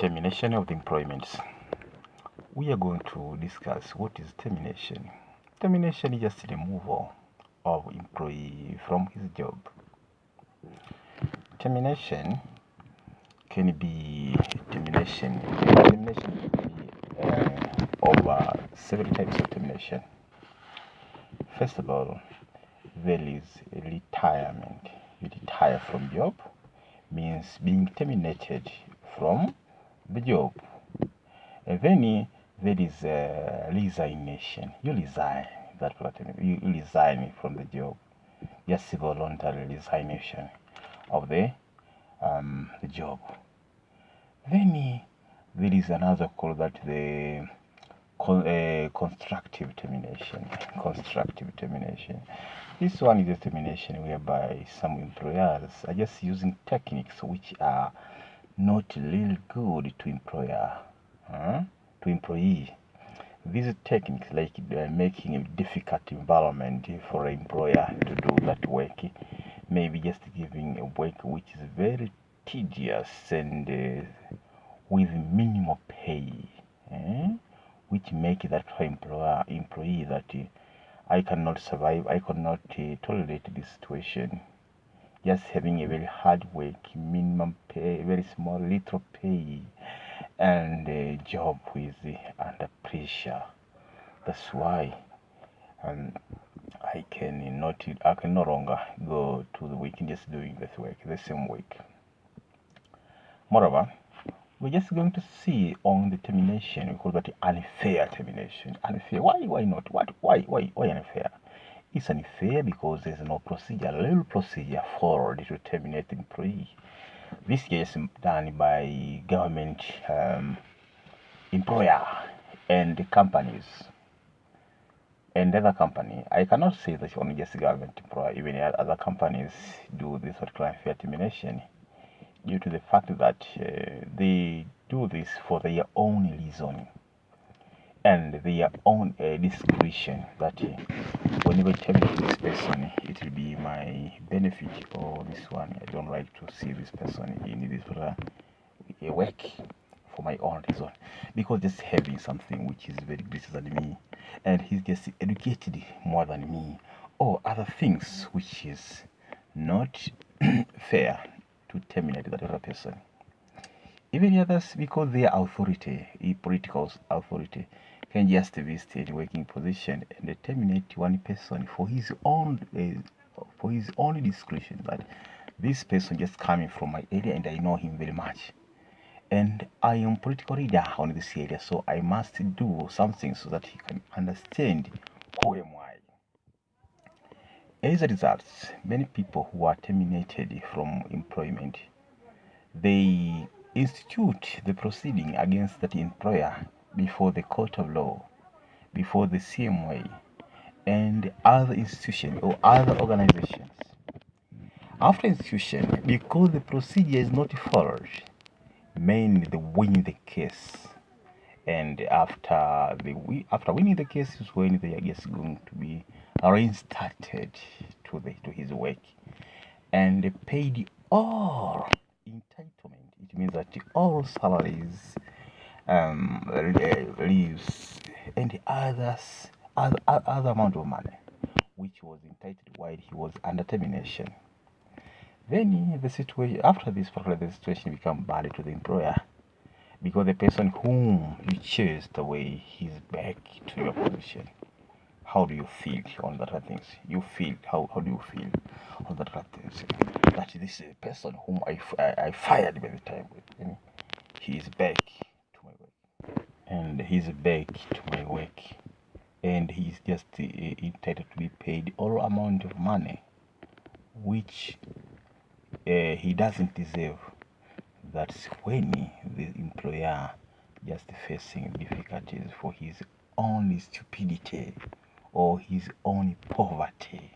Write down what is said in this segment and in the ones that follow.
Termination of the employment. We are going to discuss what is termination. Termination is just removal of employee from his job. Termination can be termination can be over several types of termination. First of all, there is retirement. You retire from job means being terminated from the job. And then there is resignation. You resign. That's what I mean. You resign from the job. Just voluntary resignation of the job. Then there is another called that the constructive termination. Constructive termination. This one is a termination whereby some employers are just using techniques which are not really good to employer, to employee. These techniques, like making a difficult environment for an employer to do that work, maybe just giving a work which is very tedious and with minimal pay, which make that employee that I cannot survive, I cannot tolerate this situation. Just having a very hard work, minimum pay, very small, little pay, and a job with under pressure. That's why I can no longer go to the weekend just doing this work, the same work. Moreover, we're just going to see on the termination, we call that unfair termination. Unfair. Why not? Why unfair? It's unfair because there's no real procedure followed to terminate the employee. This is done by government employer and companies and other company. I cannot say that only just government employer, even other companies do this sort of unfair termination due to the fact that they do this for their own reason and their own discretion, that whenever I terminate this person, it will be my benefit, or this one, I don't like to see this person in this work for my own reason, because just having something which is very greater than me, and he's just educated more than me, or other things which is not fair to terminate that other person. Even others, because their authority, political authority, can just visit a working position and terminate one person for his own discretion. That this person just coming from my area and I know him very much, and I am political leader on this area, so I must do something so that he can understand who am I. As a result, many people who are terminated from employment, they institute the proceeding against that employer before the court of law, before the CMA, and other institutions or other organizations. After institution, because the procedure is not followed, mainly they win the case, and after winning the case is when they are just going to be reinstated to his work and paid all entitlement. It means that all salaries, leaves, and other amount of money which was entitled while he was under termination. Then the situation after this particular situation become bad to the employer, because the person whom you chased away is back to your position. How do you feel on that things? How do you feel on that things? That this person whom I fired by the time with, he is back to my work, and he's back to my work, and he's just entitled to be paid all amount of money which he doesn't deserve. That's when the employer just facing difficulties for his own stupidity or his own poverty.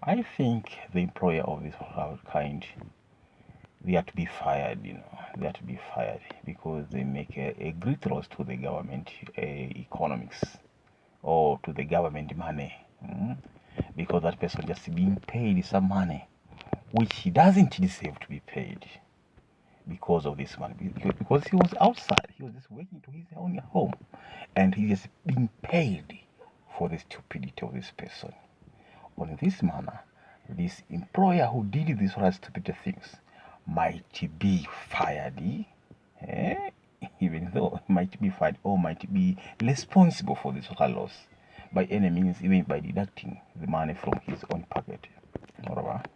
I think the employer of this kind, they are to be fired, they are to be fired, because they make a great loss to the government economics, or to the government money, because that person just being paid some money which he doesn't deserve to be paid, because of this man, because he was outside, he was just working to his own home, and he is being paid for the stupidity of this person. On this manner, this employer who did these stupid things might be fired, even though he might be fired or might be responsible for this total loss by any means, even by deducting the money from his own pocket. Alright,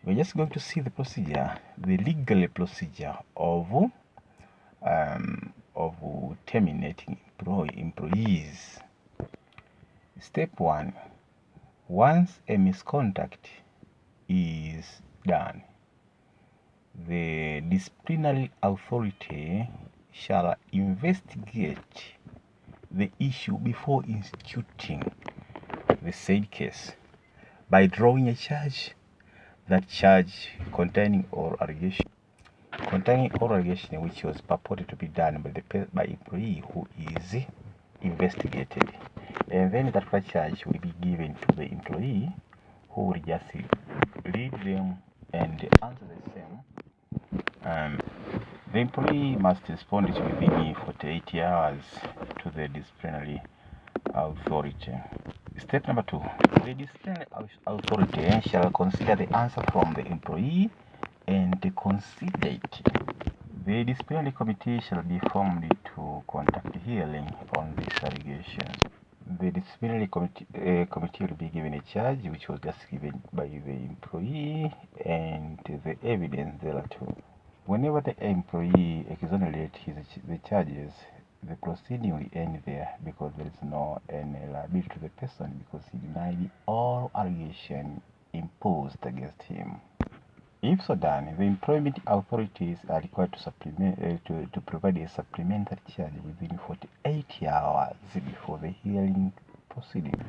we're just going to see the procedure, the legal procedure of terminating employees. Step 1. Once a misconduct is done, the disciplinary authority shall investigate the issue before instituting the said case by drawing a charge. That charge containing all allegation which was purported to be done by employee who is investigated, and then that charge will be given to the employee, who will just read them and answer the same. The employee must respond within 48 hours to the disciplinary authority. Step number 2. The disciplinary authority shall consider the answer from the employee and consider it. The disciplinary committee shall be formed to conduct a hearing on these allegations. The disciplinary committee will be given a charge which was just given by the employee and the evidence thereto. Whenever the employee exonerates the charges, the proceeding will end there, because there is no any liability to the person, because he denied all allegations imposed against him. If so done, the employment authorities are required to supplement to provide a supplementary charge within 48 hours before the hearing proceeding.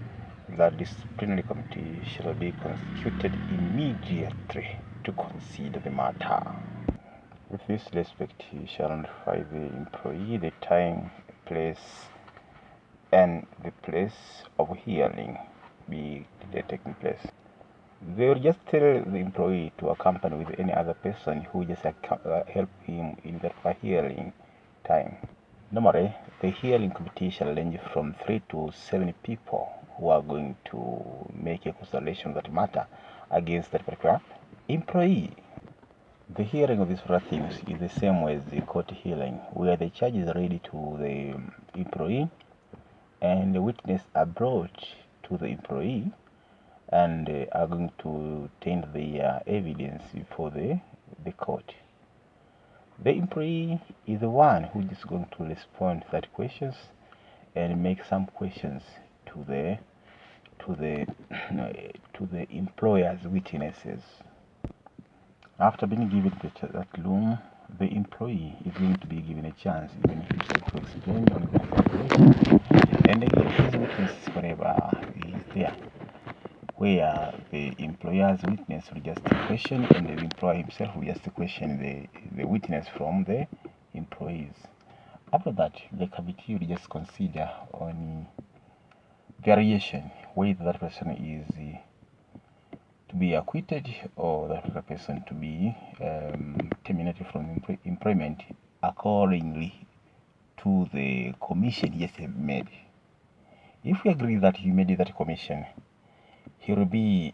The disciplinary committee shall be constituted immediately to consider the matter. With this respect, he shall notify the employee the time, place, and the place of hearing be taking place. They will just tell the employee to accompany with any other person who just help him in that hearing time. Normally, the hearing committee shall range from 3 to 7 people who are going to make a consideration of that matter against that particular employee. The hearing of these things is the same as the court hearing, where the charge is read to the employee and the witness are brought to the employee and are going to tend their evidence before the court. The employee is the one who is going to respond to that questions and make some questions to the employer's witnesses. After being given that room, the employee is going to be given a chance, even if he's going to explain on the situation, and again his witness whenever he is there, where the employer's witness will just question and the employer himself will just question the witness from the employees. After that, the committee will just consider on variation, whether that person is to be acquitted or that person to be terminated from employment accordingly to the commission he has made. If we agree that he made that commission, he will be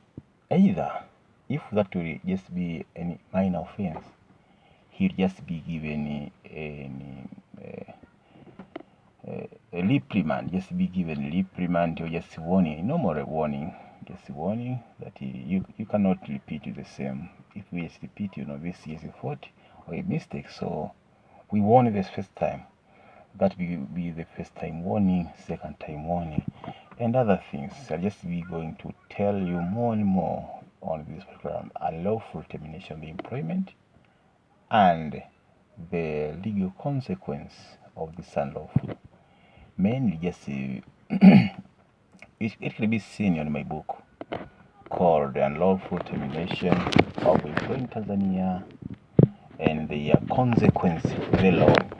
either, if that will just be any minor offense, he'll just be given a reprimand, just be given reprimand or just warning, no more a warning, just a warning that you cannot repeat the same. If we just repeat, this is a fault or a mistake, so we warn this first time. That will be the first time warning, second time warning, and other things. I'll just be going to tell you more and more on this program: unlawful termination of the employment and the legal consequence of this unlawful. Mainly just it can be seen in my book called Unlawful Termination of Employment in Tanzania and the consequence thereof.